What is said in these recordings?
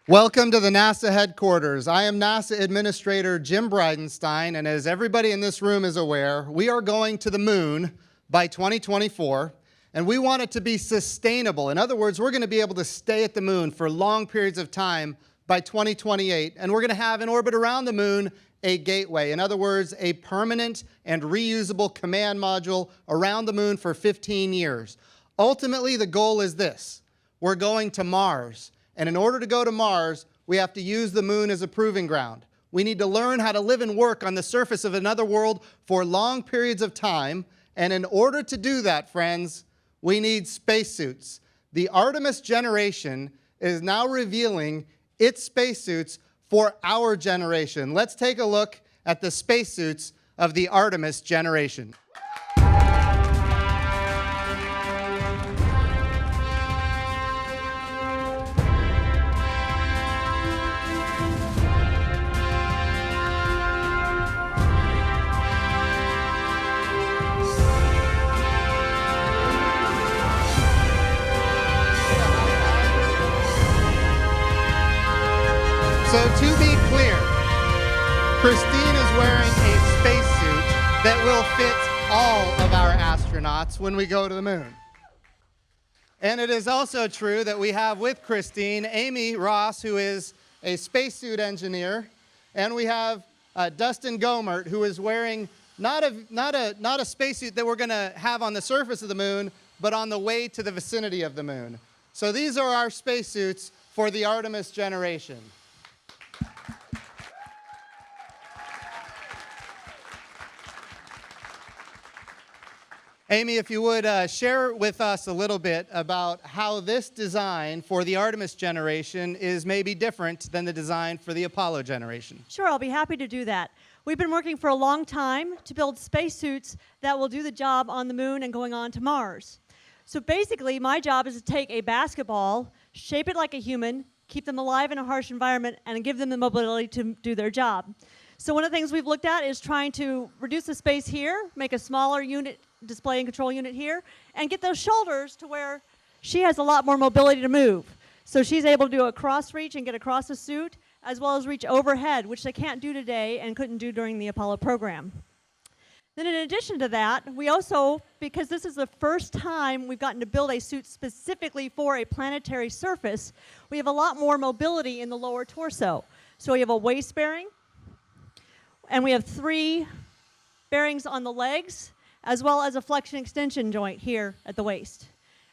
Welcome to the NASA headquarters. I am NASA Administrator Jim Bridenstine, and as everybody in this room is aware, we are going to the moon by 2024, and we want it to be sustainable. In other words, we're going to be able to stay at the moon for long periods of time by 2028, and we're going to have in orbit around the moon a gateway. In other words, a permanent and reusable command module around the moon for 15 years. Ultimately, the goal is this. We're going to Mars. And in order to go to Mars, we have to use the moon as a proving ground. We need to learn how to live and work on the surface of another world for long periods of time. And in order to do that, friends, we need spacesuits. The Artemis generation is now revealing its spacesuits for our generation. Let's take a look at the spacesuits of the Artemis generation. So to be clear, Christine is wearing a spacesuit that will fit all of our astronauts when we go to the moon. And it is also true that we have with Christine Amy Ross, who is a spacesuit engineer, and we have Dustin Gomert, who is wearing not a spacesuit that we're going to have on the surface of the moon, but on the way to the vicinity of the moon. So these are our spacesuits for the Artemis generation. Amy, if you would share with us a little bit about how this design for the Artemis generation is maybe different than the design for the Apollo generation. Sure, I'll be happy to do that. We've been working for a long time to build spacesuits that will do the job on the moon and going on to Mars. So basically, my job is to take a basketball, shape it like a human, keep them alive in a harsh environment, and give them the mobility to do their job. So one of the things we've looked at is trying to reduce the space here, make a smaller unit, display and control unit here, and get those shoulders to where she has a lot more mobility to move. So she's able to do a cross reach and get across the suit, as well as reach overhead, which they can't do today and couldn't do during the Apollo program. Then in addition to that, we also, because this is the first time we've gotten to build a suit specifically for a planetary surface, we have a lot more mobility in the lower torso. So we have a waist bearing, and we have 3 bearings on the legs, as well as a flexion extension joint here at the waist.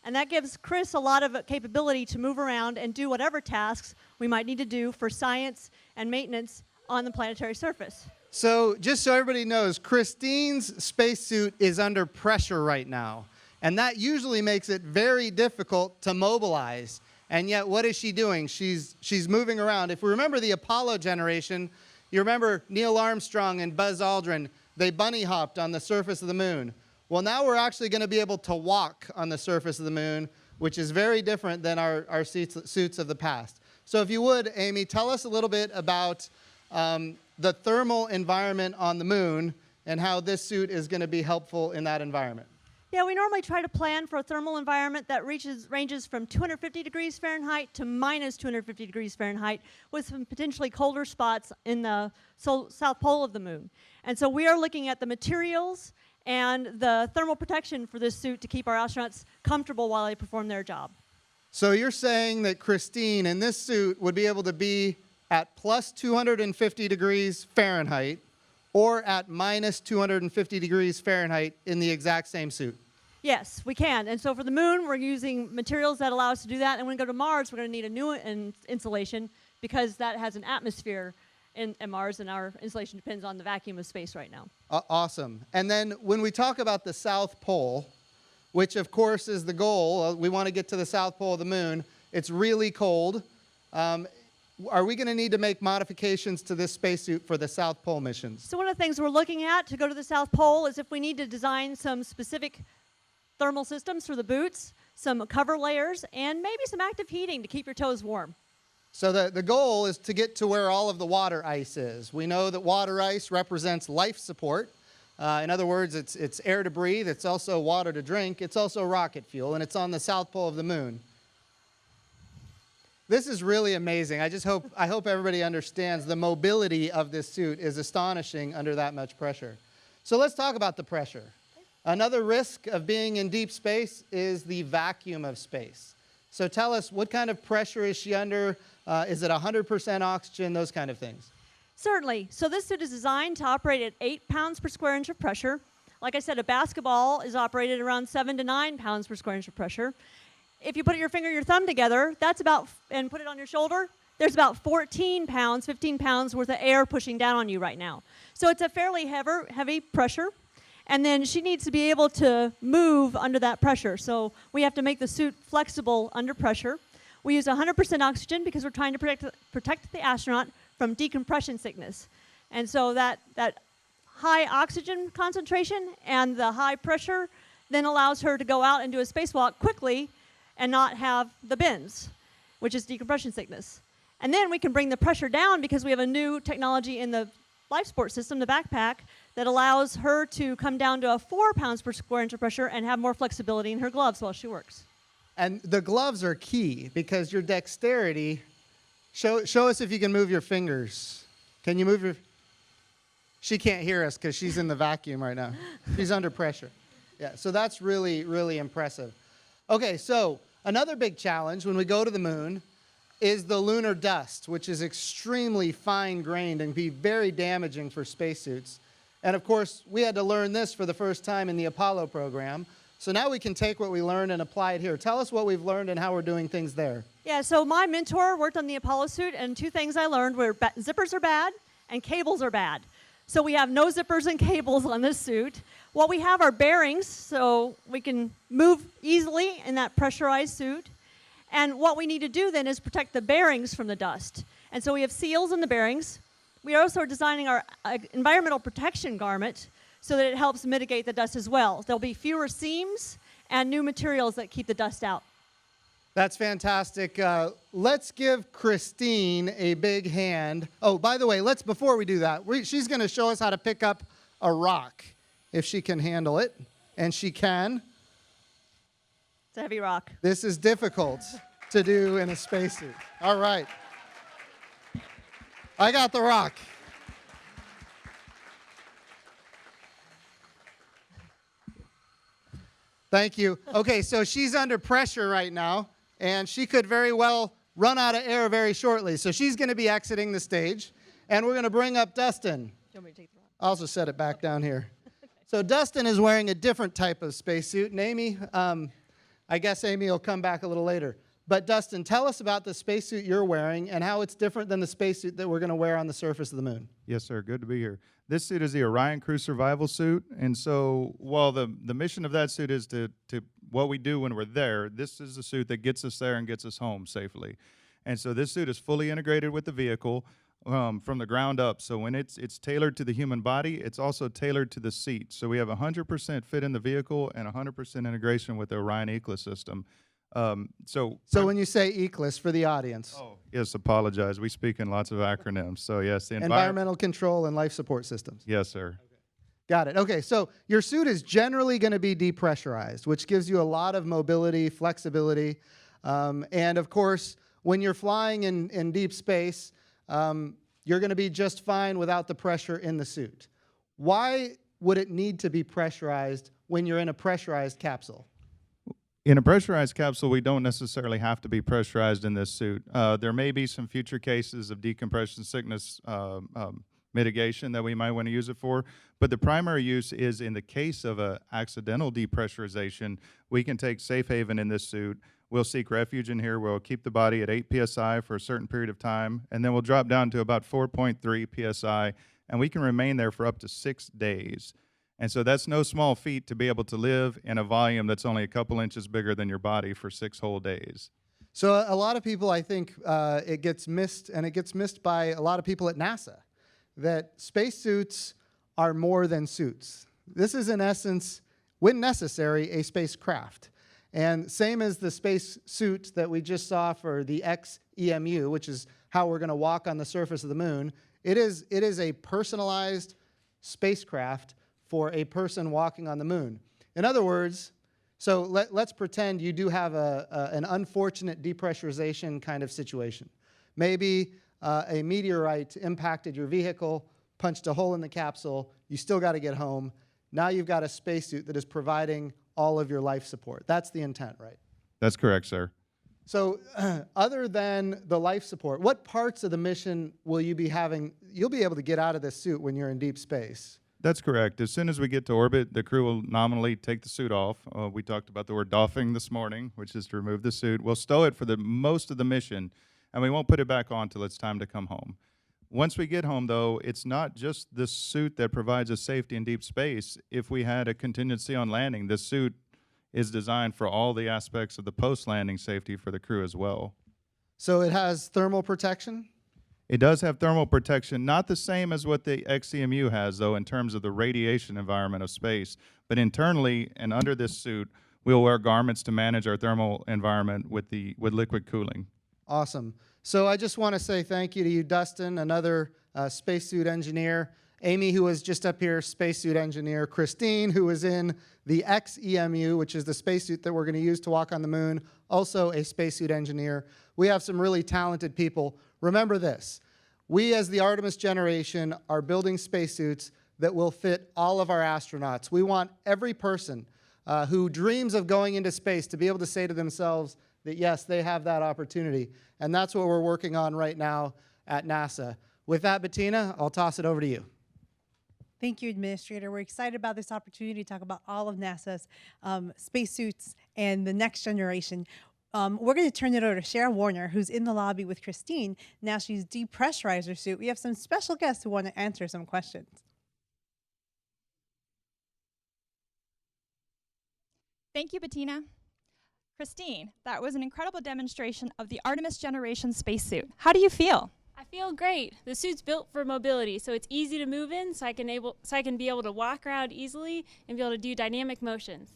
And that gives Chris a lot of capability to move around and do whatever tasks we might need to do for science and maintenance on the planetary surface. So just so everybody knows, Christine's spacesuit is under pressure right now. And that usually makes it very difficult to mobilize. And yet, what is she doing? She's moving around. If we remember the Apollo generation, you remember Neil Armstrong and Buzz Aldrin, they bunny hopped on the surface of the moon. Well, now we're actually going to be able to walk on the surface of the moon, which is very different than our suits of the past. So if you would, Amy, tell us a little bit about the thermal environment on the moon and how this suit is going to be helpful in that environment. Yeah, we normally try to plan for a thermal environment that ranges from 250 degrees Fahrenheit to minus 250 degrees Fahrenheit, with some potentially colder spots in the south pole of the moon. And so we are looking at the materials and the thermal protection for this suit to keep our astronauts comfortable while they perform their job. So you're saying that Christine in this suit would be able to be at plus 250 degrees Fahrenheit or at minus 250 degrees Fahrenheit in the exact same suit? Yes, we can. And so for the moon, we're using materials that allow us to do that. And when we go to Mars, we're going to need a new insulation because that has an atmosphere in Mars, and our insulation depends on the vacuum of space right now. Awesome. And then when we talk about the South Pole, which of course is the goal, we want to get to the South Pole of the moon. It's really cold. Are we going to need to make modifications to this spacesuit for the South Pole missions? So one of the things we're looking at to go to the South Pole is if we need to design some specific thermal systems for the boots, some cover layers, and maybe some active heating to keep your toes warm. So the goal is to get to where all of the water ice is. We know that water ice represents life support. In other words, it's air to breathe. It's also water to drink. It's also rocket fuel, and it's on the South Pole of the moon. This is really amazing. I hope everybody understands the mobility of this suit is astonishing under that much pressure. So let's talk about the pressure. Another risk of being in deep space is the vacuum of space. So tell us, what kind of pressure is she under? Is it 100% oxygen, those kind of things? Certainly. So this suit is designed to operate at 8 pounds per square inch of pressure. Like I said, a basketball is operated around 7 to 9 pounds per square inch of pressure. If you put your finger and your thumb together, and put it on your shoulder, there's about 14 pounds, 15 pounds worth of air pushing down on you right now. So it's a fairly heavy pressure. And then she needs to be able to move under that pressure. So we have to make the suit flexible under pressure. We use 100% oxygen because we're trying to protect the astronaut from decompression sickness. And so that high oxygen concentration and the high pressure then allows her to go out and do a spacewalk quickly and not have the bends, which is decompression sickness. And then we can bring the pressure down because we have a new technology in the life support system, the backpack, that allows her to come down to 4 pounds per square inch of pressure and have more flexibility in her gloves while she works. And the gloves are key because your dexterity, show us if you can move your fingers. Can you move your... She can't hear us because she's in the vacuum right now. She's under pressure. Yeah, so that's really, really impressive. Okay, so another big challenge when we go to the moon is the lunar dust, which is extremely fine-grained and can be very damaging for spacesuits. And of course, we had to learn this for the first time in the Apollo program. So now we can take what we learned and apply it here. Tell us what we've learned and how we're doing things there. Yeah, so my mentor worked on the Apollo suit, and 2 things I learned were zippers are bad and cables are bad. So we have no zippers and cables on this suit. What we have are bearings, so we can move easily in that pressurized suit. And what we need to do then is protect the bearings from the dust. And so we have seals in the bearings. We also are designing our environmental protection garment so that it helps mitigate the dust as well. There'll be fewer seams and new materials that keep the dust out. That's fantastic. Let's give Christine a big hand. Oh, by the way, before we do that, she's going to show us how to pick up a rock, if she can handle it, and she can. It's a heavy rock. This is difficult to do in a spacesuit. All right. I got the rock. Thank you. Okay, so she's under pressure right now, and she could very well run out of air very shortly. So she's going to be exiting the stage, and we're going to bring up Dustin. Do you want me to take the rock? I'll also set it back down here. So Dustin is wearing a different type of spacesuit, and Amy, I guess Amy will come back a little later. But Dustin, tell us about the spacesuit you're wearing and how it's different than the spacesuit that we're going to wear on the surface of the moon. Yes, sir. Good to be here. This suit is the Orion Crew Survival Suit, and so while the mission of that suit is to what we do when we're there, this is the suit that gets us there and gets us home safely. And so this suit is fully integrated with the vehicle from the ground up. So when it's tailored to the human body, it's also tailored to the seat. So we have 100% fit in the vehicle and 100% integration with the Orion ecosystem. So when you say ECLIS for the audience. Oh, yes, apologize. We speak in lots of acronyms. So yes, the environmental control and life support systems. Yes, sir. Okay. Got it. Okay, so your suit is generally going to be depressurized, which gives you a lot of mobility, flexibility, and of course, when you're flying in deep space, you're going to be just fine without the pressure in the suit. Why would it need to be pressurized when you're in a pressurized capsule? In a pressurized capsule, we don't necessarily have to be pressurized in this suit. There may be some future cases of decompression sickness mitigation that we might want to use it for, but the primary use is in the case of an accidental depressurization. We can take safe haven in this suit. We'll seek refuge in here. We'll keep the body at 8 psi for a certain period of time, and then we'll drop down to about 4.3 psi, and we can remain there for up to 6 days. And so that's no small feat to be able to live in a volume that's only a couple inches bigger than your body for 6 whole days. So a lot of people, I think, it gets missed, and it gets missed by a lot of people at NASA, that spacesuits are more than suits. This is, in essence, when necessary, a spacecraft. And same as the space suit that we just saw for the XEMU, which is how we're going to walk on the surface of the moon, it is a personalized spacecraft for a person walking on the moon. In other words, So let's pretend you do have an unfortunate depressurization kind of situation. Maybe a meteorite impacted your vehicle, punched a hole in the capsule, you still got to get home. Now you've got a spacesuit that is providing all of your life support. That's the intent, right? That's correct, sir. So other than the life support, what parts of the mission will you be having? You'll be able to get out of this suit when you're in deep space. That's correct. As soon as we get to orbit, the crew will nominally take the suit off. We talked about the word doffing this morning, which is to remove the suit. We'll stow it for the most of the mission, and we won't put it back on until it's time to come home. Once we get home, though, it's not just the suit that provides us safety in deep space. If we had a contingency on landing, the suit is designed for all the aspects of the post-landing safety for the crew as well. So it has thermal protection? It does have thermal protection, not the same as what the XEMU has, though, in terms of the radiation environment of space. But internally and under this suit, we'll wear garments to manage our thermal environment with liquid cooling. Awesome. So I just want to say thank you to you, Dustin, another spacesuit engineer. Amy, who was just up here, spacesuit engineer. Christine, who was in the XEMU, which is the spacesuit that we're going to use to walk on the moon, also a spacesuit engineer. We have some really talented people. Remember this, we as the Artemis generation are building spacesuits that will fit all of our astronauts. We want every person who dreams of going into space to be able to say to themselves that yes, they have that opportunity. And that's what we're working on right now at NASA. With that, Bettina, I'll toss it over to you. Thank you, Administrator. We're excited about this opportunity to talk about all of NASA's spacesuits and the next generation. We're going to turn it over to Cheryl Warner, who's in the lobby with Christine. Now she's depressurized her suit. We have some special guests who want to answer some questions. Thank you, Bettina. Christine, that was an incredible demonstration of the Artemis generation spacesuit. How do you feel? I feel great. The suit's built for mobility, so it's easy to move in, so I can be able to walk around easily and be able to do dynamic motions.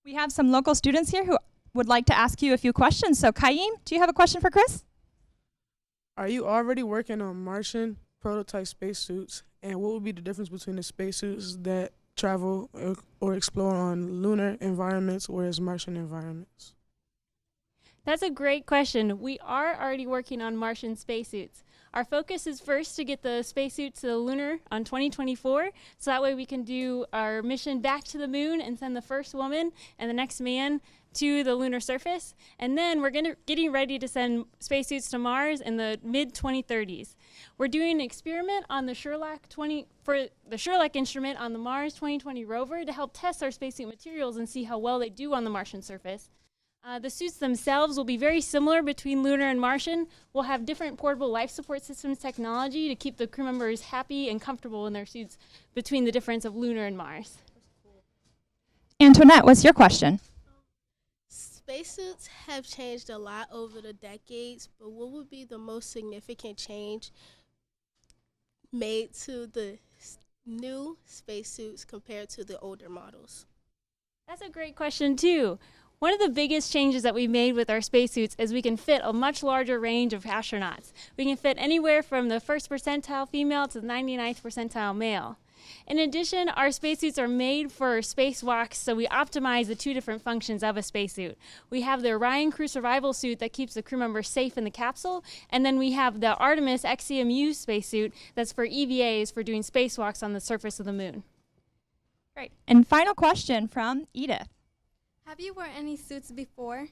We have some local students here who would like to ask you a few questions. So, Kaim, do you have a question for Chris? Are you already working on Martian prototype spacesuits? And what would be the difference between the spacesuits that travel or explore on lunar environments whereas Martian environments? That's a great question. We are already working on Martian spacesuits. Our focus is first to get the spacesuit to the Lunar on 2024, so that way we can do our mission back to the moon and send the first woman and the next man to the lunar surface. And then we're getting ready to send spacesuits to Mars in the mid-2030s. We're doing an experiment on the Sherlock instrument on the Mars 2020 rover to help test our spacesuit materials and see how well they do on the Martian surface. The suits themselves will be very similar between lunar and Martian. We'll have different portable life support systems technology to keep the crew members happy and comfortable in their suits between the difference of lunar and Mars. Antoinette, what's your question? Spacesuits have changed a lot over the decades, but what would be the most significant change made to the new spacesuits compared to the older models? That's a great question too. One of the biggest changes that we made with our spacesuits is we can fit a much larger range of astronauts. We can fit anywhere from the 1st percentile female to the 99th percentile male. In addition, our spacesuits are made for spacewalks, so we optimize the two different functions of a spacesuit. We have the Orion crew survival suit that keeps the crew members safe in the capsule, and then we have the Artemis XEMU spacesuit that's for EVAs for doing spacewalks on the surface of the moon. Great. And final question from Edith. Have you worn any suits before?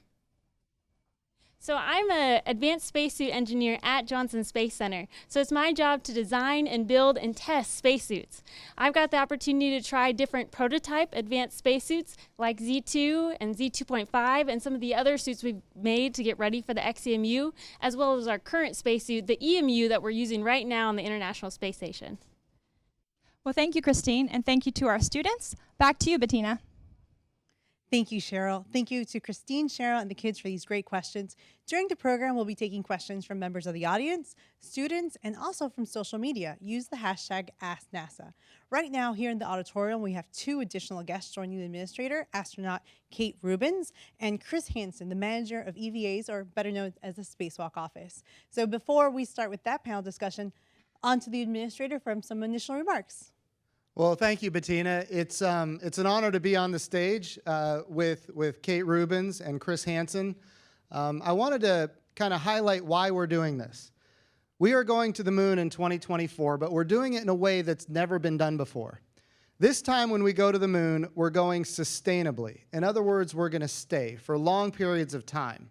So I'm an advanced spacesuit engineer at Johnson Space Center. So it's my job to design and build and test spacesuits. I've got the opportunity to try different prototype advanced spacesuits like Z2 and Z2.5 and some of the other suits we've made to get ready for the XEMU, as well as our current spacesuit, the EMU that we're using right now on the International Space Station. Well, thank you, Christine, and thank you to our students. Back to you, Bettina. Thank you, Cheryl. Thank you to Christine, Cheryl, and the kids for these great questions. During the program, we'll be taking questions from members of the audience, students, and also from social media. Use the hashtag AskNASA. Right now, here in the auditorium, we have two additional guests joining the administrator, astronaut Kate Rubens and Chris Hansen, the manager of EVAs, or better known as the Spacewalk Office. So before we start with that panel discussion, on to the administrator for some initial remarks. Well, thank you, Bettina. It's an honor to be on the stage with Kate Rubins and Chris Hansen. I wanted to kind of highlight why we're doing this. We are going to the moon in 2024, but we're doing it in a way that's never been done before. This time when we go to the moon, we're going sustainably. In other words, we're going to stay for long periods of time.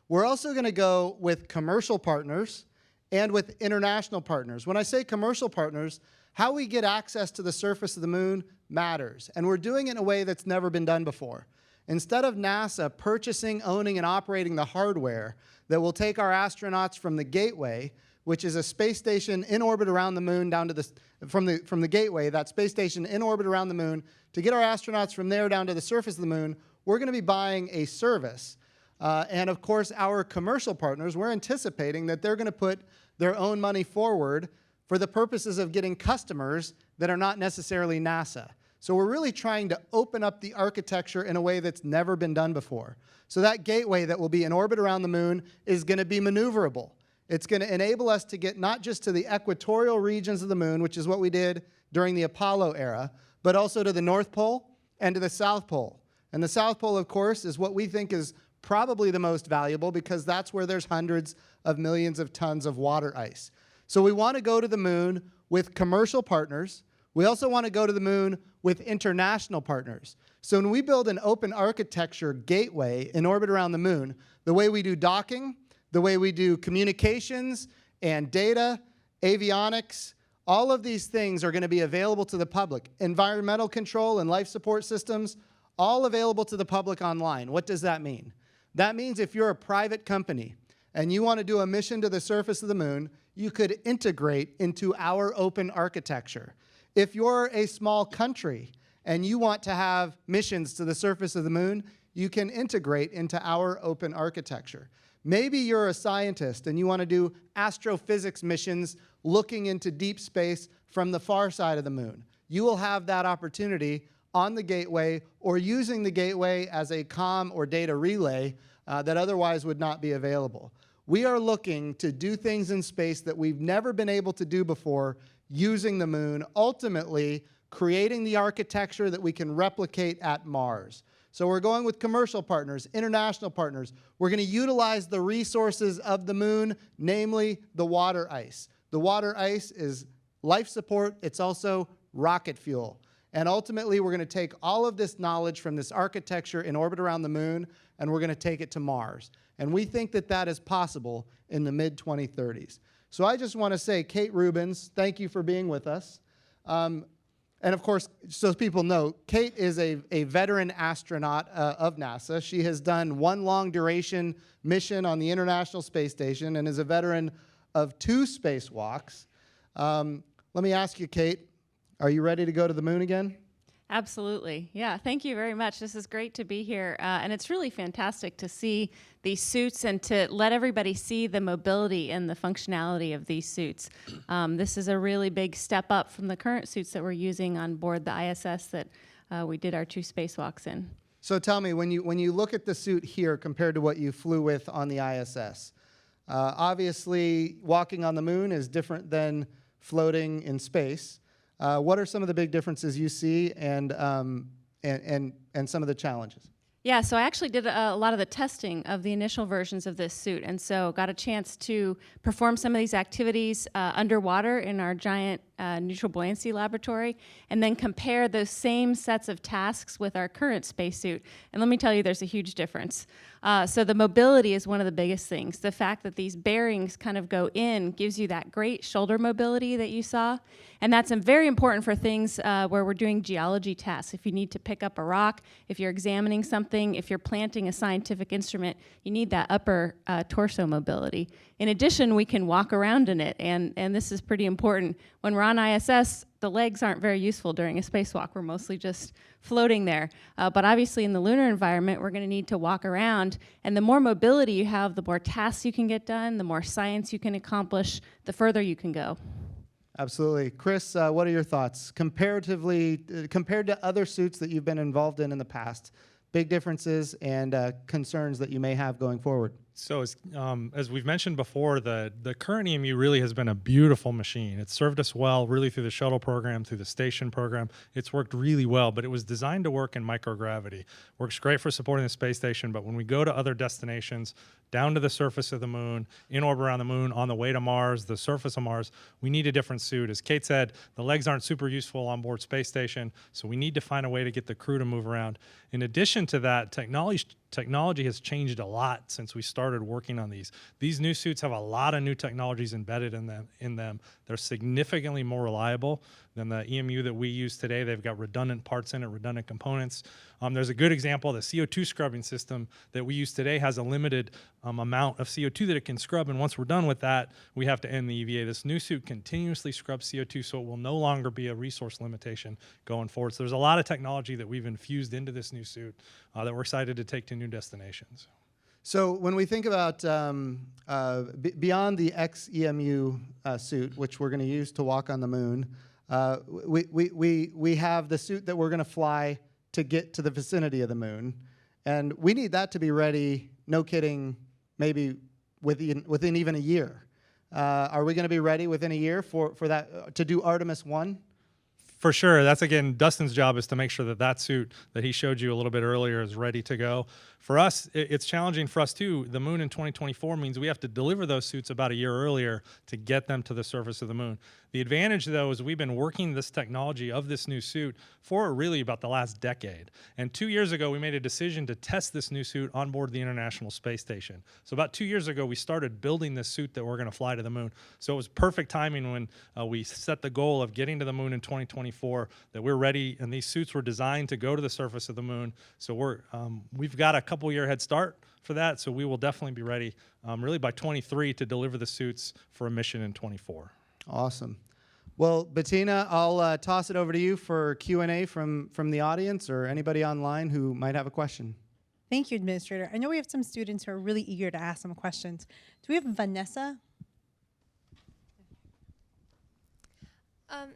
We're also going to go with commercial partners and with international partners. When I say commercial partners, how we get access to the surface of the moon matters, and we're doing it in a way that's never been done before. Instead of NASA purchasing, owning, and operating the hardware that will take our astronauts from the Gateway, which is a space station in orbit around the moon, down to the from the Gateway, that space station in orbit around the moon, to get our astronauts from there down to the surface of the moon, we're going to be buying a service. And of course, our commercial partners, we're anticipating that they're going to put their own money forward for the purposes of getting customers that are not necessarily NASA. So we're really trying to open up the architecture in a way that's never been done before. So that gateway that will be in orbit around the moon is going to be maneuverable. It's going to enable us to get not just to the equatorial regions of the moon, which is what we did during the Apollo era, but also to the North Pole and to the South Pole. And the South Pole, of course, is what we think is probably the most valuable because that's where there's hundreds of millions of tons of water ice. So we want to go to the moon with commercial partners. We also want to go to the moon with international partners. So when we build an open architecture gateway in orbit around the moon, the way we do docking, the way we do communications and data, avionics, all of these things are going to be available to the public. Environmental control and life support systems, all available to the public online. What does that mean? That means if you're a private company and you want to do a mission to the surface of the moon, you could integrate into our open architecture. If you're a small country and you want to have missions to the surface of the moon, you can integrate into our open architecture. Maybe you're a scientist and you want to do astrophysics missions looking into deep space from the far side of the moon. You will have that opportunity on the gateway or using the gateway as a comm or data relay that otherwise would not be available. We are looking to do things in space that we've never been able to do before using the moon, ultimately creating the architecture that we can replicate at Mars. So we're going with commercial partners, international partners. We're going to utilize the resources of the moon, namely the water ice. The water ice is life support. It's also rocket fuel. And ultimately, we're going to take all of this knowledge from this architecture in orbit around the moon, and we're going to take it to Mars. And we think that that is possible in the mid-2030s. So I just want to say, Kate Rubins, thank you for being with us. And of course, so people know, Kate is a veteran astronaut of NASA. She has done one long-duration mission on the International Space Station and is a veteran of 2 spacewalks. Let me ask you, Kate, are you ready to go to the moon again? Absolutely. Yeah, thank you very much. This is great to be here. And it's really fantastic to see these suits and to let everybody see the mobility and the functionality of these suits. This is a really big step up from the current suits that we're using on board the ISS that we did our 2 spacewalks in. So tell me, when you look at the suit here compared to what you flew with on the ISS, obviously walking on the moon is different than floating in space. What are some of the big differences you see and some of the challenges? Yeah, so I actually did a lot of the testing of the initial versions of this suit, and so got a chance to perform some of these activities underwater in our giant neutral buoyancy laboratory, and then compare those same sets of tasks with our current spacesuit. And let me tell you, there's a huge difference. So the mobility is one of the biggest things. The fact that these bearings kind of go in gives you that great shoulder mobility that you saw. And that's very important for things where we're doing geology tasks. If you need to pick up a rock, if you're examining something, if you're planting a scientific instrument, you need that upper torso mobility. In addition, we can walk around in it, and this is pretty important. When we're on ISS, the legs aren't very useful during a spacewalk. We're mostly just floating there. But obviously in the lunar environment, we're going to need to walk around. And the more mobility you have, the more tasks you can get done, the more science you can accomplish, the further you can go. Absolutely. Chris, what are your thoughts? Comparatively, compared to other suits that you've been involved in the past, big differences and concerns that you may have going forward? So as we've mentioned before, the current EMU really has been a beautiful machine. It's served us well really through the shuttle program, through the station program. It's worked really well, but it was designed to work in microgravity. Works great for supporting the space station, but when we go to other destinations, down to the surface of the moon, in orbit around the moon, on the way to Mars, the surface of Mars, we need a different suit. As Kate said, the legs aren't super useful on board space station, so we need to find a way to get the crew to move around. In addition to that, technology has changed a lot since we started working on these. These new suits have a lot of new technologies embedded in them. They're significantly more reliable than the EMU that we use today. They've got redundant parts in it, redundant components. There's a good example. The CO2 scrubbing system that we use today has a limited amount of CO2 that it can scrub, and once we're done with that, we have to end the EVA. This new suit continuously scrubs CO2, so it will no longer be a resource limitation going forward. So there's a lot of technology that we've infused into this new suit that we're excited to take to new destinations. So when we think about beyond the XEMU suit, which we're going to use to walk on the moon, we have the suit that we're going to fly to get to the vicinity of the moon, and we need that to be ready, no kidding, maybe within even a year. Are we going to be ready within a year for that to do Artemis 1? For sure. That's, again, Dustin's job is to make sure that that suit that he showed you a little bit earlier is ready to go. For us, it's challenging for us too. The moon in 2024 means we have to deliver those suits about a year earlier to get them to the surface of the moon. The advantage, though, is we've been working this technology of this new suit for really about the last decade. And 2 years ago, we made a decision to test this new suit on board the International Space Station. So about 2 years ago, we started building this suit that we're going to fly to the moon. So it was perfect timing when we set the goal of getting to the moon in 2024, that we're ready, and these suits were designed to go to the surface of the moon. So we've got a couple-year head start for that, so we will definitely be ready really by 23 to deliver the suits for a mission in 24. Awesome. Well, Bettina, I'll toss it over to you for Q&A from the audience or anybody online who might have a question. Thank you, Administrator. I know we have some students who are really eager to ask some questions. Do we have Vanessa?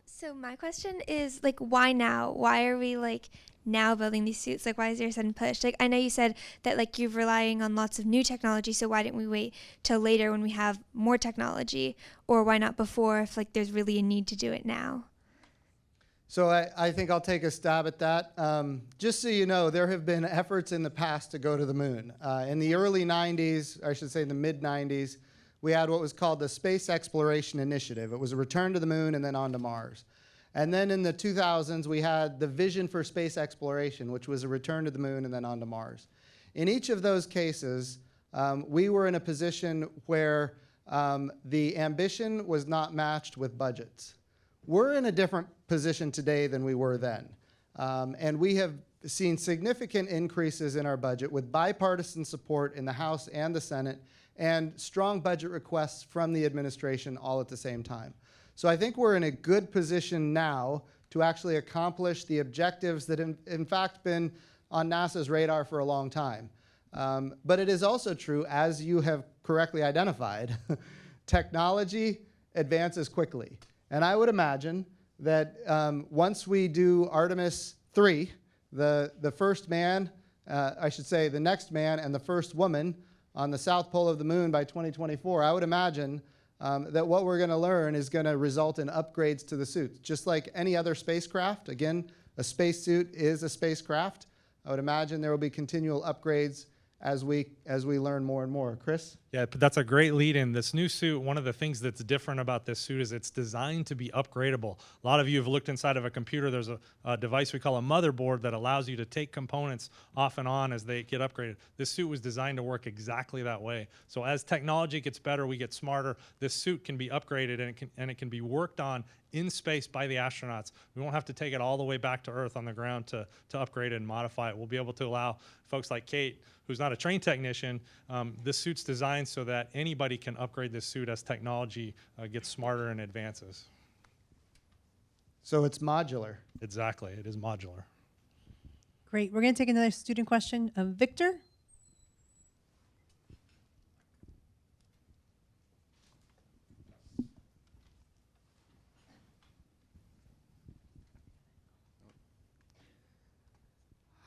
So my question is, like, why now? Why are we, like, now building these suits? Like, why is there a sudden push? Like, I know you said that, like, you're relying on lots of new technology, so why didn't we wait till later when we have more technology? Or why not before if, like, there's really a need to do it now? So I think I'll take a stab at that. Just so you know, there have been efforts in the past to go to the moon. In the early 90s, I should say the mid-90s, we had what was called the Space Exploration Initiative. It was a return to the moon and then on to Mars. And then in the 2000s, we had the Vision for Space Exploration, which was a return to the moon and then on to Mars. In each of those cases, we were in a position where the ambition was not matched with budgets. We're in a different position today than we were then. And we have seen significant increases in our budget with bipartisan support in the House and the Senate and strong budget requests from the administration all at the same time. So I think we're in a good position now to actually accomplish the objectives that in fact been on NASA's radar for a long time. But it is also true, as you have correctly identified, technology advances quickly. And I would imagine that once we do Artemis 3, the first man, I should say the next man and the first woman on the south pole of the moon by 2024, I would imagine that what we're going to learn is going to result in upgrades to the suits. Just like any other spacecraft, again, a spacesuit is a spacecraft. I would imagine there will be continual upgrades as we learn more and more. Chris? Yeah, but that's a great lead in. This new suit, one of the things that's different about this suit is it's designed to be upgradable. A lot of you have looked inside of a computer. There's a device we call a motherboard that allows you to take components off and on as they get upgraded. This suit was designed to work exactly that way. So as technology gets better, we get smarter. This suit can be upgraded and it can be worked on in space by the astronauts. We won't have to take it all the way back to Earth on the ground to upgrade it and modify it. We'll be able to allow folks like Kate, who's not a trained technician, this suit's designed so that anybody can upgrade this suit as technology gets smarter and advances. So it's modular. Exactly, it is modular. Great. We're going to take another student question. Victor?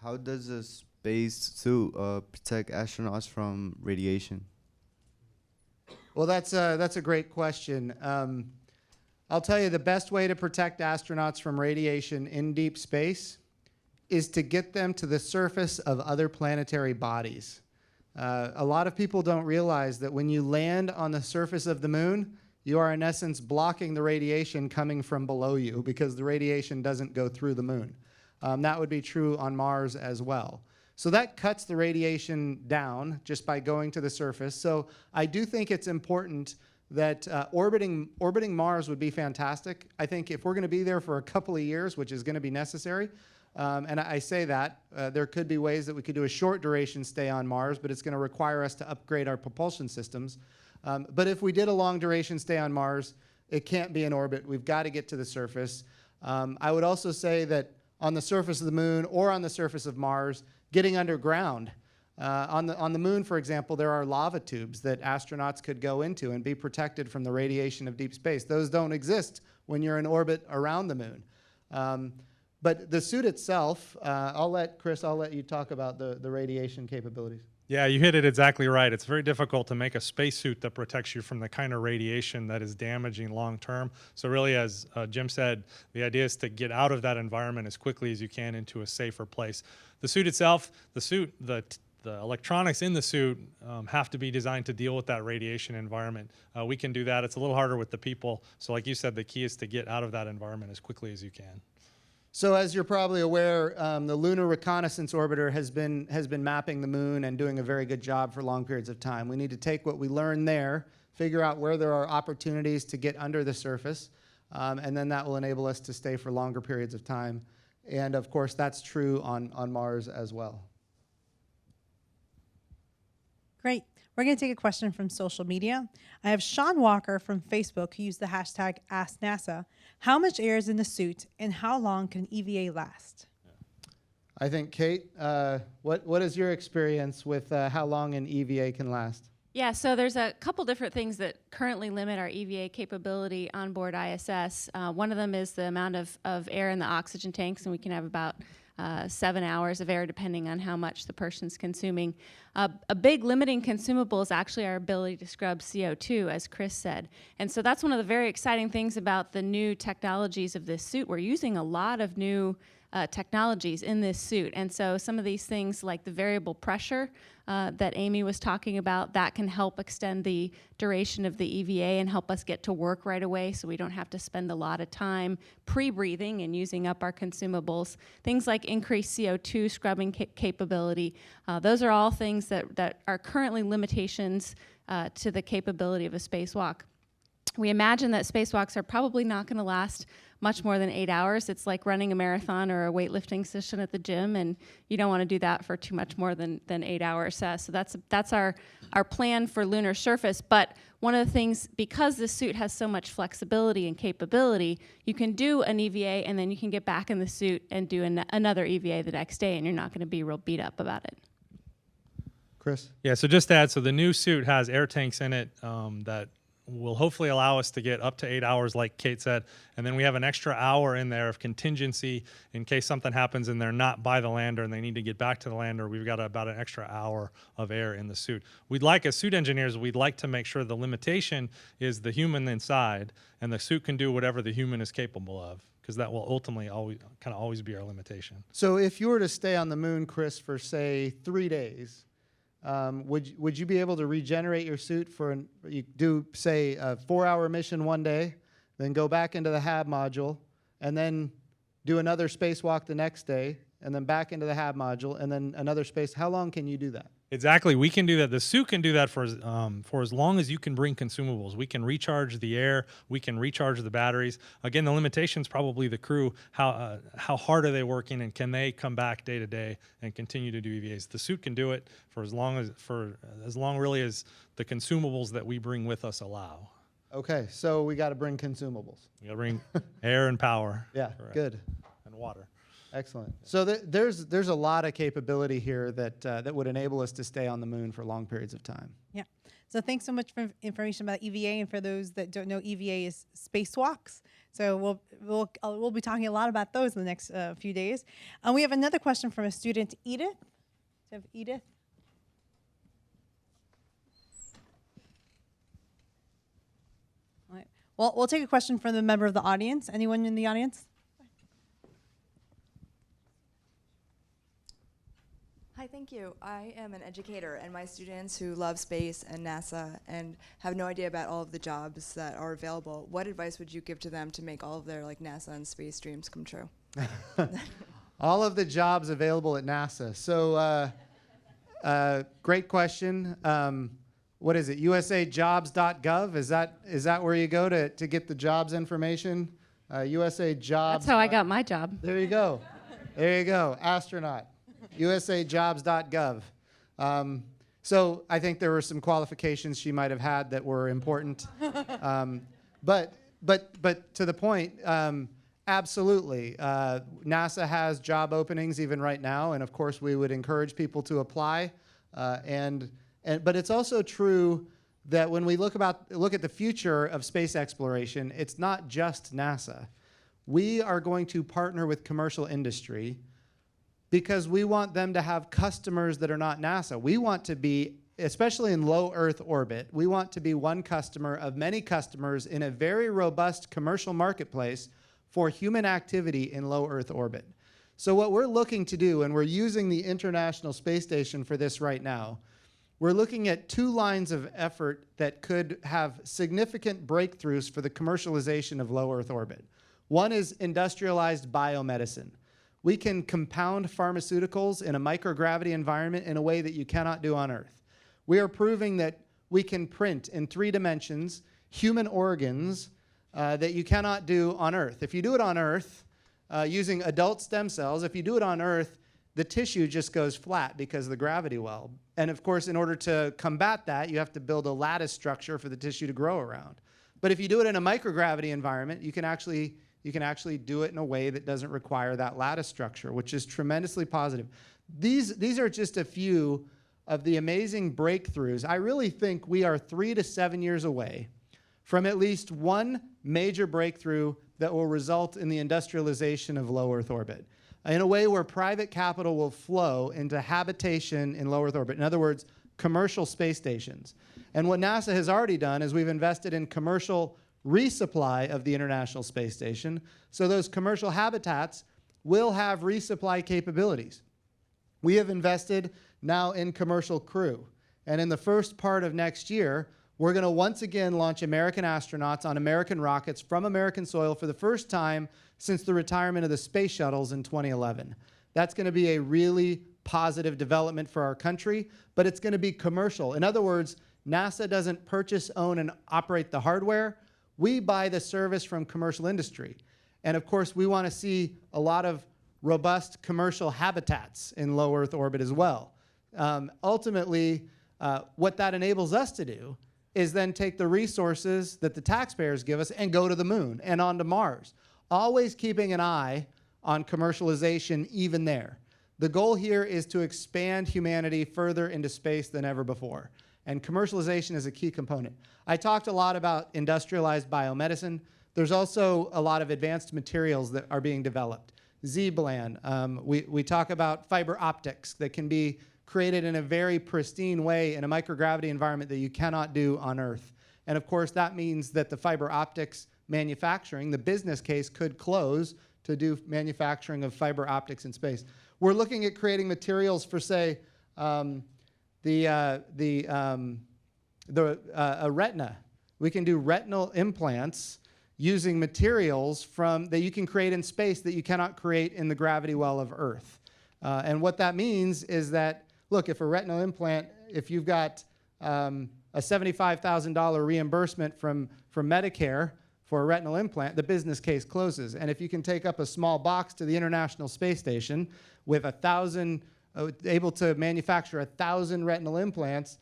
How does a space suit protect astronauts from radiation? Well, that's a great question. I'll tell you the best way to protect astronauts from radiation in deep space is to get them to the surface of other planetary bodies. A lot of people don't realize that when you land on the surface of the moon, you are in essence blocking the radiation coming from below you because the radiation doesn't go through the moon. That would be true on Mars as well. So that cuts the radiation down just by going to the surface. So I do think it's important that orbiting Mars would be fantastic. I think if we're going to be there for a couple of years, which is going to be necessary, and I say that, there could be ways that we could do a short duration stay on Mars, but it's going to require us to upgrade our propulsion systems. But if we did a long duration stay on Mars, it can't be in orbit. We've got to get to the surface. I would also say that on the surface of the moon or on the surface of Mars, getting underground. On the moon, for example, there are lava tubes that astronauts could go into and be protected from the radiation of deep space. Those don't exist when you're in orbit around the moon. But the suit itself, Chris, I'll let you talk about the radiation capabilities. Yeah, you hit it exactly right. It's very difficult to make a spacesuit that protects you from the kind of radiation that is damaging long term. So really, as Jim said, the idea is to get out of that environment as quickly as you can into a safer place. The suit itself, the electronics in the suit have to be designed to deal with that radiation environment. We can do that. It's a little harder with the people. So like you said, the key is to get out of that environment as quickly as you can. So as you're probably aware, the Lunar Reconnaissance Orbiter has been mapping the moon and doing a very good job for long periods of time. We need to take what we learn there, figure out where there are opportunities to get under the surface, and then that will enable us to stay for longer periods of time. And of course, that's true on Mars as well. Great. We're going to take a question from social media. I have Sean Walker from Facebook who used the hashtag AskNASA. How much air is in the suit and how long can EVA last? I think, Kate, what is your experience with how long an EVA can last? Yeah, so there's a couple different things that currently limit our EVA capability on board ISS. One of them is the amount of air in the oxygen tanks, and we can have about 7 hours of air depending on how much the person's consuming. A big limiting consumable is actually our ability to scrub CO2, as Chris said. And so that's one of the very exciting things about the new technologies of this suit. We're using a lot of new technologies in this suit. And so some of these things like the variable pressure that Amy was talking about, that can help extend the duration of the EVA and help us get to work right away so we don't have to spend a lot of time pre-breathing and using up our consumables. Things like increased CO2 scrubbing capability, those are all things that are currently limitations to the capability of a spacewalk. We imagine that spacewalks are probably not going to last much more than 8 hours. It's like running a marathon or a weightlifting session at the gym, and you don't want to do that for too much more than 8 hours. So that's our plan for lunar surface. But one of the things, because this suit has so much flexibility and capability, you can do an EVA and then you can get back in the suit and do another EVA the next day, and you're not going to be real beat up about it. Chris? Yeah, so just to add, so the new suit has air tanks in it that will hopefully allow us to get up to 8 hours, like Kate said, and then we have an extra hour in there of contingency in case something happens and they're not by the lander and they need to get back to the lander. We've got about an extra hour of air in the suit. We'd like, as suit engineers, we'd like to make sure the limitation is the human inside, and the suit can do whatever the human is capable of, because that will ultimately always be our limitation. So if you were to stay on the moon, Chris, for say 3 days, would you be able to regenerate your suit for you do say a 4-hour mission one day, then go back into the HAB module, and then do another spacewalk the next day, and then back into the HAB module, and then another space? How long can you do that? Exactly, we can do that. The suit can do that for as long as you can bring consumables. We can recharge the air, we can recharge the batteries. Again, the limitation's probably the crew. How hard are they working, and can they come back day to day and continue to do EVAs? The suit can do it for as long really as the consumables that we bring with us allow. Okay, so we got to bring consumables. We got to bring air and power. Yeah, correct. Good. And water. Excellent. So there's a lot of capability here that would enable us to stay on the moon for long periods of time. Yeah. So thanks so much for information about EVA. And for those that don't know, EVA is spacewalks. So we'll be talking a lot about those in the next few days. And we have another question from a student, Edith. Do you have Edith? Well, we'll take a question from the member of the audience. Anyone in the audience? Hi, thank you. I am an educator, and my students who love space and NASA and have no idea about all of the jobs that are available, what advice would you give to them to make all of their NASA and space dreams come true? All of the jobs available at NASA. So, great question. What is it? USAjobs.gov? Is that where you go to get the jobs information? USA Jobs. That's how I got my job. There you go. There you go. Astronaut. USAjobs.gov. So I think there were some qualifications she might have had that were important. But to the point, absolutely. NASA has job openings even right now, and of course we would encourage people to apply. But it's also true that when we look at the future of space exploration, it's not just NASA. We are going to partner with commercial industry because we want them to have customers that are not NASA. We want to be, especially in low Earth orbit, we want to be one customer of many customers in a very robust commercial marketplace for human activity in low Earth orbit. So what we're looking to do, and we're using the International Space Station for this right now, we're looking at 2 lines of effort that could have significant breakthroughs for the commercialization of low Earth orbit. One is industrialized biomedicine. We can compound pharmaceuticals in a microgravity environment in a way that you cannot do on Earth. We are proving that we can print in 3 dimensions human organs that you cannot do on Earth. If you do it on Earth using adult stem cells, if you do it on Earth, the tissue just goes flat because of the gravity well. And of course, in order to combat that, you have to build a lattice structure for the tissue to grow around. But if you do it in a microgravity environment, you can actually do it in a way that doesn't require that lattice structure, which is tremendously positive. These are just a few of the amazing breakthroughs. I really think we are 3 to 7 years away from at least one major breakthrough that will result in the industrialization of low Earth orbit, in a way where private capital will flow into habitation in low Earth orbit. In other words, commercial space stations. And what NASA has already done is we've invested in commercial resupply of the International Space Station, so those commercial habitats will have resupply capabilities. We have invested now in commercial crew, and in the first part of next year, we're going to once again launch American astronauts on American rockets from American soil for the first time since the retirement of the space shuttles in 2011. That's going to be a really positive development for our country, but it's going to be commercial. In other words, NASA doesn't purchase, own, and operate the hardware. We buy the service from commercial industry. And of course, we want to see a lot of robust commercial habitats in low Earth orbit as well. Ultimately, what that enables us to do is then take the resources that the taxpayers give us and go to the moon and onto Mars, always keeping an eye on commercialization even there. The goal here is to expand humanity further into space than ever before. And commercialization is a key component. I talked a lot about industrialized biomedicine. There's also a lot of advanced materials that are being developed. Z-bland. We talk about fiber optics that can be created in a very pristine way in a microgravity environment that you cannot do on Earth. And of course, that means that the fiber optics manufacturing, the business case could close to do manufacturing of fiber optics in space. We're looking at creating materials for, say, a retina. We can do retinal implants using materials that you can create in space that you cannot create in the gravity well of Earth. And what that means is that, look, if a retinal implant, if you've got a $75,000 reimbursement from Medicare for a retinal implant, the business case closes. And if you can take up a small box to the International Space Station with able to manufacture 1,000 retinal implants,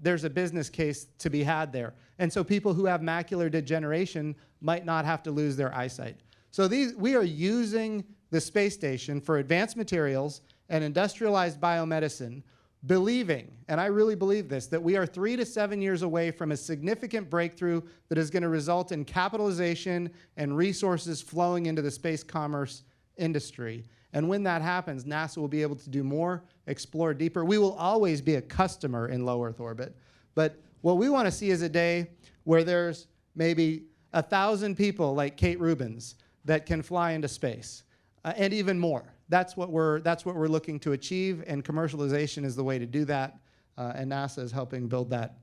there's a business case to be had there. And so people who have macular degeneration might not have to lose their eyesight. So we are using the space station for advanced materials and industrialized biomedicine, believing, and I really believe this, that we are 3 to 7 years away from a significant breakthrough that is going to result in capitalization and resources flowing into the space commerce industry. And when that happens, NASA will be able to do more, explore deeper. We will always be a customer in low Earth orbit. But what we want to see is a day where there's maybe 1,000 people like Kate Rubins that can fly into space, and even more. That's what we're looking to achieve, and commercialization is the way to do that. And NASA is helping build that.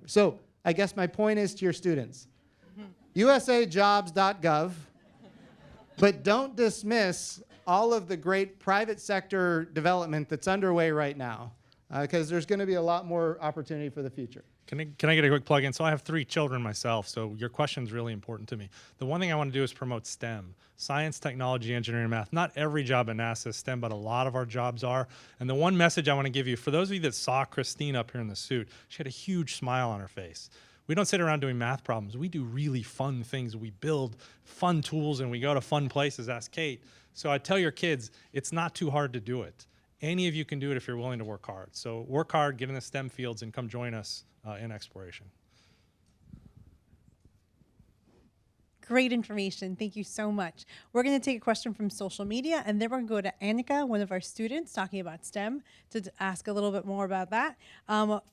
So I guess my point is to your students, usajobs.gov, but don't dismiss all of the great private sector development that's underway right now, because there's going to be a lot more opportunity for the future. Can I get a quick plug in? So I have 3 children myself, so your question's really important to me. The one thing I want to do is promote STEM, science, technology, engineering, math. Not every job at NASA is STEM, but a lot of our jobs are. And the one message I want to give you, for those of you that saw Christine up here in the suit, she had a huge smile on her face. We don't sit around doing math problems. We do really fun things. We build fun tools and we go to fun places. Ask Kate. So I tell your kids, it's not too hard to do it. Any of you can do it if you're willing to work hard. So work hard, get in the STEM fields, and come join us in exploration. Great information. Thank you so much. We're going to take a question from social media, and then we're going to go to Annika, one of our students, talking about STEM, to ask a little bit more about that.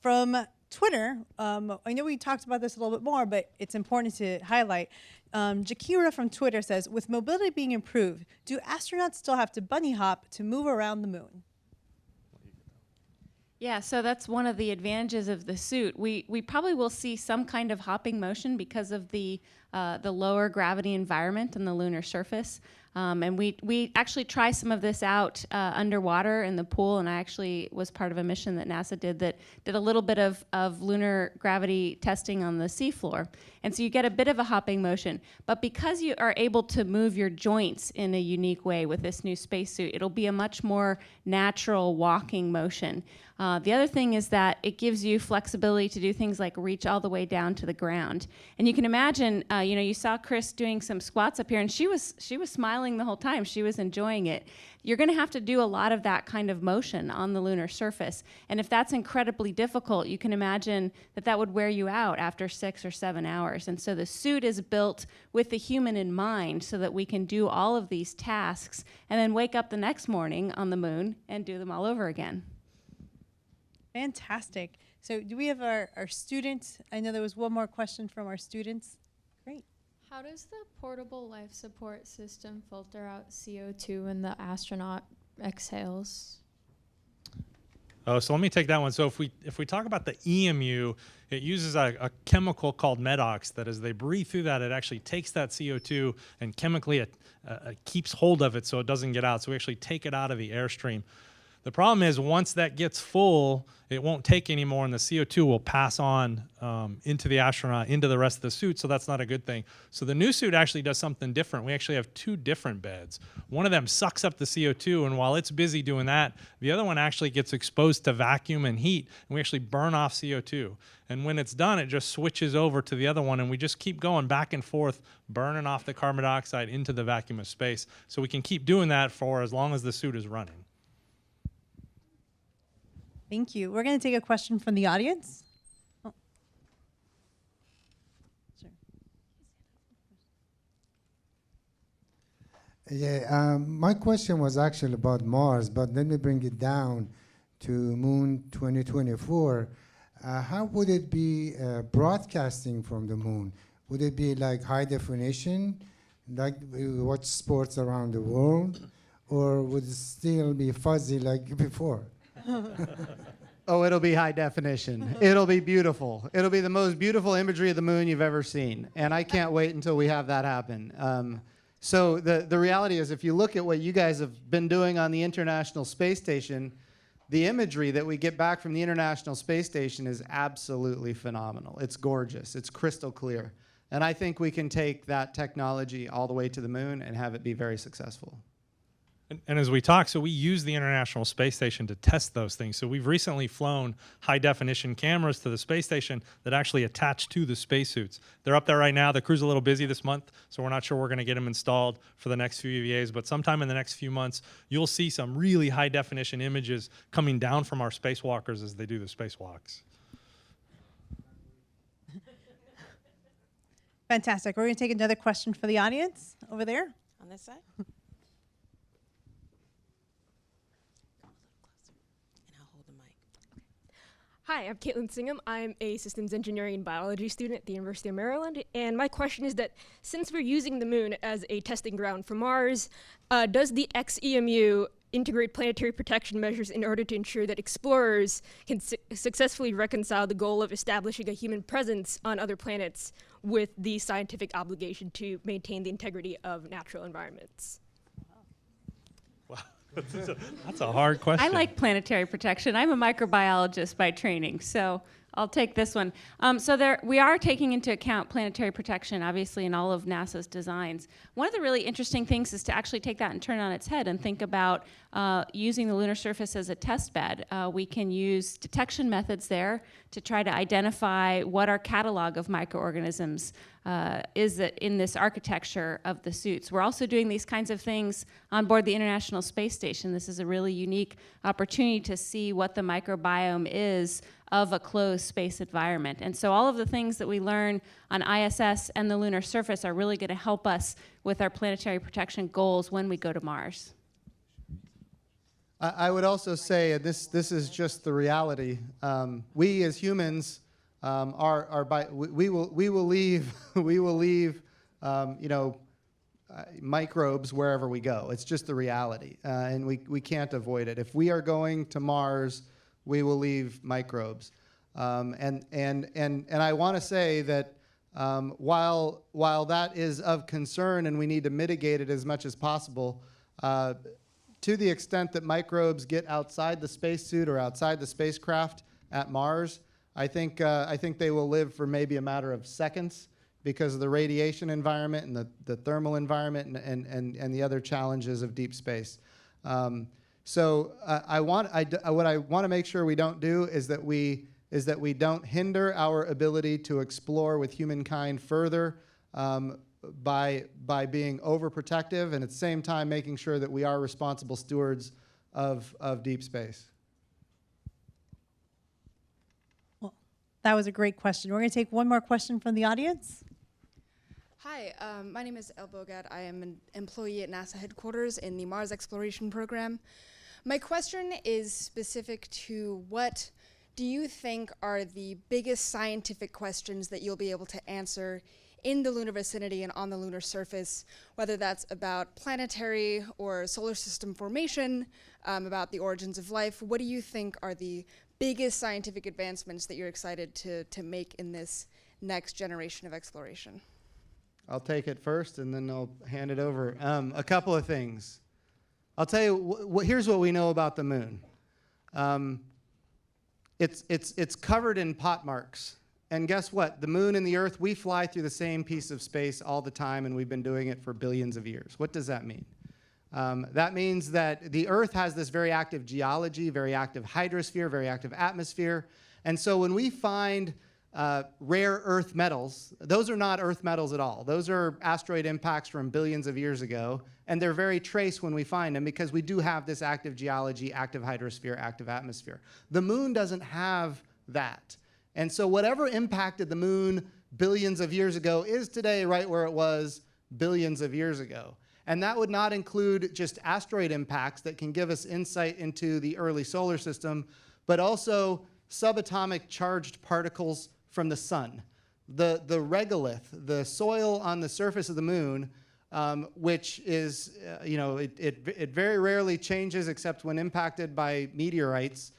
From Twitter, I know we talked about this a little bit more, but it's important to highlight. Jakira from Twitter says, with mobility being improved, do astronauts still have to bunny hop to move around the moon? Yeah, so that's one of the advantages of the suit. We probably will see some kind of hopping motion because of the lower gravity environment on the lunar surface. And we actually try some of this out underwater in the pool, and I actually was part of a mission that NASA did that did a little bit of lunar gravity testing on the seafloor. And so you get a bit of a hopping motion. But because you are able to move your joints in a unique way with this new spacesuit, it'll be a much more natural walking motion. The other thing is that it gives you flexibility to do things like reach all the way down to the ground. And you can imagine, you saw Chris doing some squats up here, and she was smiling the whole time. She was enjoying it. You're going to have to do a lot of that kind of motion on the lunar surface. And if that's incredibly difficult, you can imagine that would wear you out after 6 or 7 hours. And so the suit is built with the human in mind so that we can do all of these tasks and then wake up the next morning on the moon and do them all over again. Fantastic. So do we have our students? I know there was one more question from our students. Great. How does the portable life support system filter out CO2 when the astronaut exhales? Oh, so let me take that one. So if we talk about the EMU, it uses a chemical called MEDOX that as they breathe through that, it actually takes that CO2 and chemically it keeps hold of it so it doesn't get out. So we actually take it out of the airstream. The problem is once that gets full, it won't take anymore, and the CO2 will pass on into the astronaut, into the rest of the suit, so that's not a good thing. So the new suit actually does something different. We actually have 2 different beds. One of them sucks up the CO2, and while it's busy doing that, the other one actually gets exposed to vacuum and heat, and we actually burn off CO2. And when it's done, it just switches over to the other one, and we just keep going back and forth, burning off the carbon dioxide into the vacuum of space. So we can keep doing that for as long as the suit is running. Thank you. We're going to take a question from the audience. Oh. Sure. Yeah, my question was actually about Mars, but let me bring it down to Moon 2024. How would it be broadcasting from the moon? Would it be like high definition, like we watch sports around the world, or would it still be fuzzy like before? Oh, it'll be high definition. It'll be beautiful. It'll be the most beautiful imagery of the moon you've ever seen. And I can't wait until we have that happen. So the reality is, if you look at what you guys have been doing on the International Space Station, the imagery that we get back from the International Space Station is absolutely phenomenal. It's gorgeous. It's crystal clear. And I think we can take that technology all the way to the moon and have it be very successful. And as we talk, so we use the International Space Station to test those things. So we've recently flown high-definition cameras to the space station that actually attach to the spacesuits. They're up there right now. The crew's a little busy this month, so we're not sure we're going to get them installed for the next few EVAs. But sometime in the next few months, you'll see some really high-definition images coming down from our spacewalkers as they do the spacewalks. Fantastic. We're going to take another question for the audience over there. On this side? Hi, I'm Caitlin Singham. I'm a systems engineering and biology student at the University of Maryland. And my question is that since we're using the moon as a testing ground for Mars, does the XEMU integrate planetary protection measures in order to ensure that explorers can successfully reconcile the goal of establishing a human presence on other planets with the scientific obligation to maintain the integrity of natural environments? That's a hard question. I like planetary protection. I'm a microbiologist by training, so I'll take this one. We are taking into account planetary protection, obviously, in all of NASA's designs. One of the really interesting things is to actually take that and turn it on its head and think about using the lunar surface as a test bed. We can use detection methods there to try to identify what our catalog of microorganisms is in this architecture of the suits. We're also doing these kinds of things on board the International Space Station. This is a really unique opportunity to see what the microbiome is of a closed space environment. And so all of the things that we learn on ISS and the lunar surface are really going to help us with our planetary protection goals when we go to Mars. I would also say, and this is just the reality, we as humans we will leave microbes wherever we go. It's just the reality, and we can't avoid it. If we are going to Mars, we will leave microbes, and I want to say that while that is of concern and we need to mitigate it as much as possible, to the extent that microbes get outside the spacesuit or outside the spacecraft at Mars, I think they will live for maybe a matter of seconds because of the radiation environment and the thermal environment and the other challenges of deep space. So what I want to make sure we don't do is that we don't hinder our ability to explore with humankind further by being overprotective, and at the same time making sure that we are responsible stewards of deep space. Well, that was a great question. We're going to take one more question from the audience. Hi, my name is El Bogat. I am an employee at NASA headquarters in the Mars Exploration Program. My question is specific to what do you think are the biggest scientific questions that you'll be able to answer in the lunar vicinity and on the lunar surface, whether that's about planetary or solar system formation, about the origins of life. What do you think are the biggest scientific advancements that you're excited to make in this next generation of exploration? I'll take it first, and then I'll hand it over. A couple of things. I'll tell you, here's what we know about the moon. It's covered in pot marks. And guess what? The moon and the Earth, we fly through the same piece of space all the time, and we've been doing it for billions of years. What does that mean? That means that the Earth has this very active geology, very active hydrosphere, very active atmosphere. And so when we find rare earth metals, those are not earth metals at all. Those are asteroid impacts from billions of years ago, and they're very trace when we find them because we do have this active geology, active hydrosphere, active atmosphere. The moon doesn't have that. And so whatever impacted the moon billions of years ago is today right where it was billions of years ago. And that would not include just asteroid impacts that can give us insight into the early solar system, but also subatomic charged particles from the sun. The regolith, the soil on the surface of the moon, which is, it very rarely changes except when impacted by meteorites.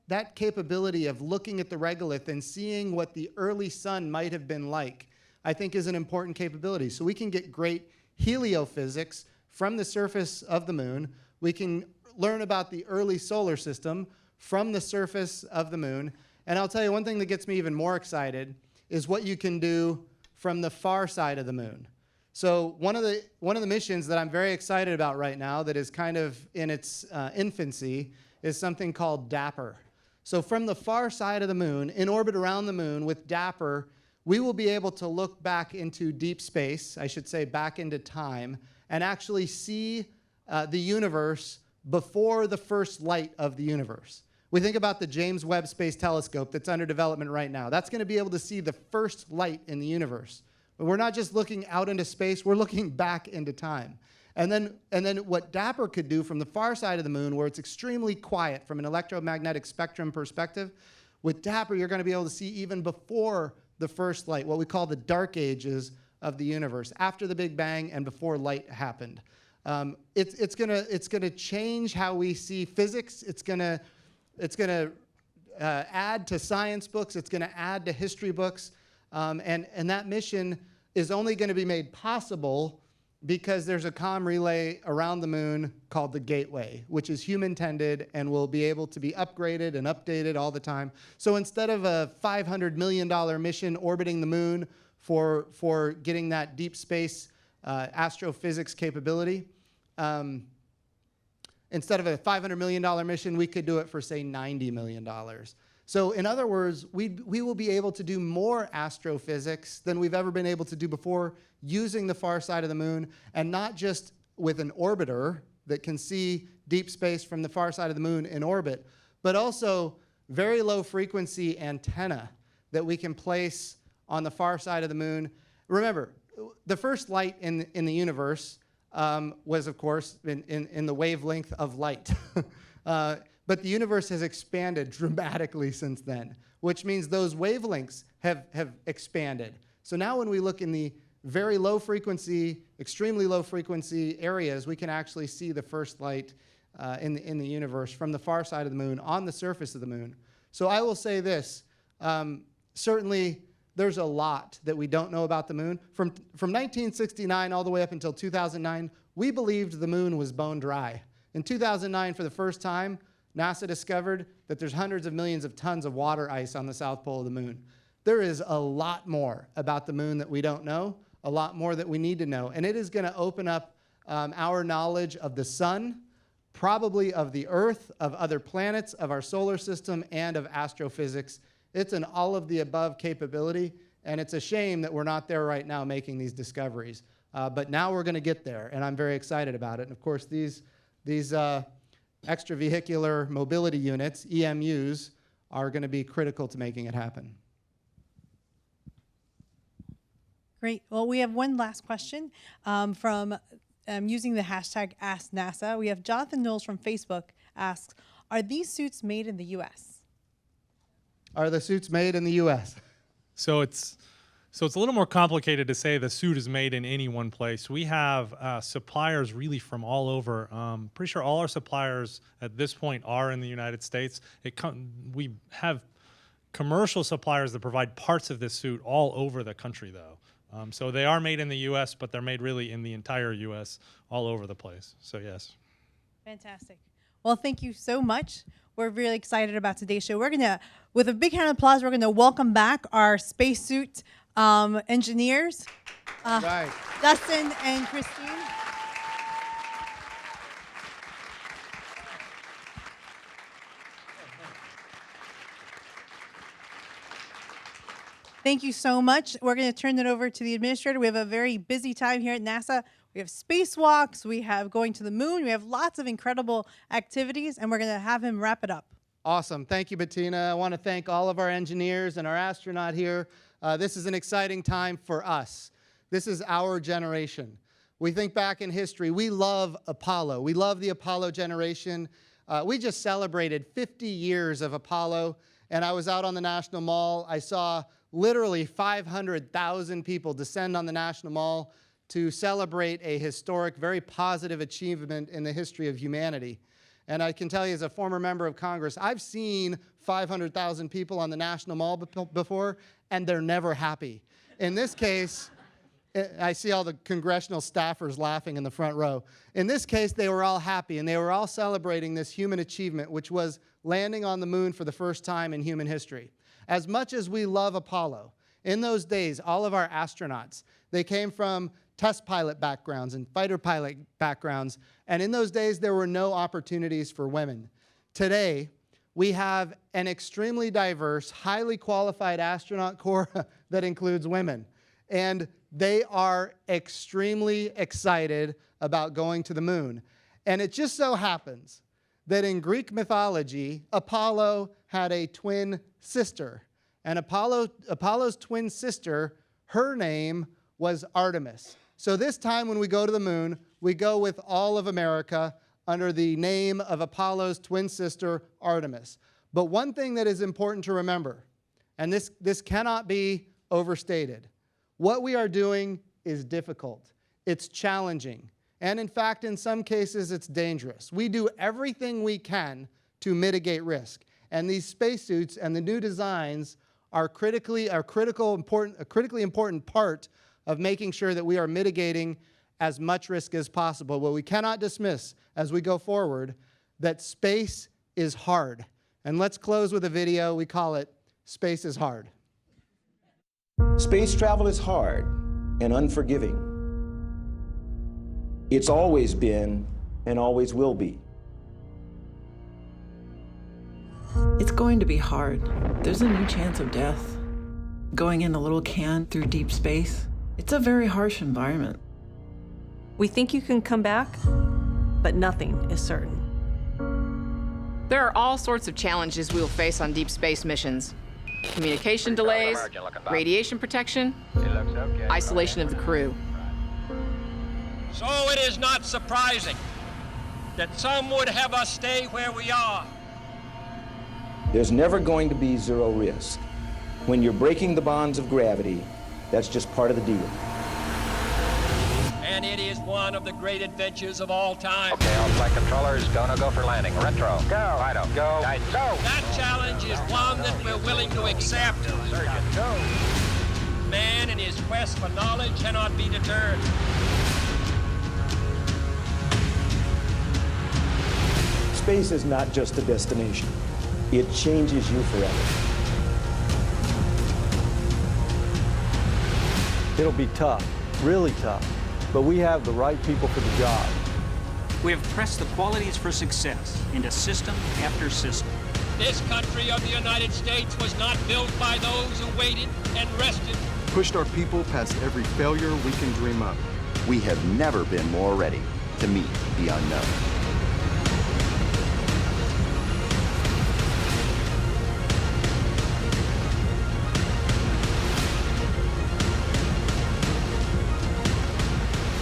That capability of looking at the regolith and seeing what the early sun might have been like, I think is an important capability. So we can get great heliophysics from the surface of the moon. We can learn about the early solar system from the surface of the moon. And I'll tell you one thing that gets me even more excited is what you can do from the far side of the moon. So one of the missions that I'm very excited about right now that is kind of in its infancy is something called DAPPER. So from the far side of the moon, in orbit around the moon with DAPPER, we will be able to look back into deep space, I should say back into time, and actually see the universe before the first light of the universe. We think about the James Webb Space Telescope that's under development right now. That's going to be able to see the first light in the universe. But we're not just looking out into space, we're looking back into time. And then what DAPPER could do from the far side of the moon, where it's extremely quiet from an electromagnetic spectrum perspective, with DAPPER, you're going to be able to see even before the first light, what we call the dark ages of the universe, after the Big Bang and before light happened. It's gonna change how we see physics. It's gonna add to science books. It's gonna add to history books, and that mission is only going to be made possible because there's a comm relay around the moon called the Gateway, which is human-tended and will be able to be upgraded and updated all the time. So instead of a $500 million mission orbiting the moon for getting that deep space astrophysics capability, instead of a $500 million mission, we could do it for, say, $90 million. So in other words, we will be able to do more astrophysics than we've ever been able to do before using the far side of the moon, and not just with an orbiter that can see deep space from the far side of the moon in orbit, but also very low frequency antenna that we can place on the far side of the moon. Remember, the first light in the universe was, of course, in the wavelength of light. But the universe has expanded dramatically since then, which means those wavelengths have expanded. So now when we look in the very low frequency, extremely low frequency areas, we can actually see the first light in the universe from the far side of the moon on the surface of the moon. So I will say this, certainly there's a lot that we don't know about the moon. From 1969 all the way up until 2009, we believed the moon was bone dry. In 2009, for the first time, NASA discovered that there's hundreds of millions of tons of water ice on the south pole of the moon. There is a lot more about the moon that we don't know, a lot more that we need to know. And it is going to open up our knowledge of the sun, probably of the Earth, of other planets, of our solar system, and of astrophysics. It's an all-of-the-above capability, and it's a shame that we're not there right now making these discoveries. But now we're going to get there, and I'm very excited about it. And of course, these extravehicular mobility units, EMUs, are going to be critical to making it happen. Great. Well, we have one last question from using the hashtag AskNASA. We have Jonathan Knowles from Facebook asks, are these suits made in the U.S.? Are the suits made in the U.S.? So it's a little more complicated to say the suit is made in any one place. We have suppliers really from all over. Pretty sure all our suppliers at this point are in the United States. We have commercial suppliers that provide parts of this suit all over the country, though. So they are made in the U.S., but they're made really in the entire U.S., all over the place. So yes. Fantastic. Well, thank you so much. We're really excited about today's show. We're going to, with a big hand of applause, we're going to welcome back our spacesuit engineers, right. Dustin and Christine. Thank you so much. We're going to turn it over to the administrator. We have a very busy time here at NASA. We have spacewalks, we have going to the moon, we have lots of incredible activities, and we're going to have him wrap it up. Awesome. Thank you, Bettina. I want to thank all of our engineers and our astronaut here. This is an exciting time for us. This is our generation. We think back in history. We love Apollo. We love the Apollo generation. We just celebrated 50 years of Apollo, and I was out on the National Mall. I saw literally 500,000 people descend on the National Mall to celebrate a historic, very positive achievement in the history of humanity. And I can tell you, as a former member of Congress, I've seen 500,000 people on the National Mall before, and they're never happy. In this case, I see all the congressional staffers laughing in the front row. In this case, they were all happy, and they were all celebrating this human achievement, which was landing on the moon for the first time in human history. As much as we love Apollo, in those days, all of our astronauts, they came from test pilot backgrounds and fighter pilot backgrounds, and in those days, there were no opportunities for women. Today, we have an extremely diverse, highly qualified astronaut corps that includes women, and they are extremely excited about going to the moon. And it just so happens that in Greek mythology, Apollo had a twin sister. And Apollo's twin sister, her name was Artemis. So this time when we go to the moon, we go with all of America under the name of Apollo's twin sister, Artemis. But one thing that is important to remember, and this cannot be overstated, what we are doing is difficult. It's challenging. And in fact, in some cases, it's dangerous. We do everything we can to mitigate risk. And these spacesuits and the new designs are a critically important part of making sure that we are mitigating as much risk as possible. But we cannot dismiss, as we go forward, that space is hard. And let's close with a video. We call it Space is Hard. Space travel is hard and unforgiving. It's always been and always will be. It's going to be hard. There's a new chance of death. Going in a little can through deep space, it's a very harsh environment. We think you can come back, but nothing is certain. There are all sorts of challenges we will face on deep space missions. Communication delays, radiation protection, isolation of the crew. So it is not surprising that some would have us stay where we are. There's never going to be zero risk. When you're breaking the bonds of gravity, that's just part of the deal. And it is one of the great adventures of all time. Okay, all flight controllers, go for landing. Retro, go. Fido, go. Guide, go. That challenge is one that we're willing to accept. Surgeon, go. Man in his quest for knowledge cannot be deterred. Space is not just a destination. It changes you forever. It'll be tough, really tough, but we have the right people for the job. We have pressed the qualities for success into system after system. This country of the United States was not built by those who waited and rested. Pushed our people past every failure we can dream up. We have never been more ready to meet the unknown.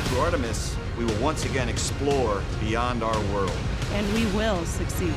Through Artemis, we will once again explore beyond our world. And we will succeed.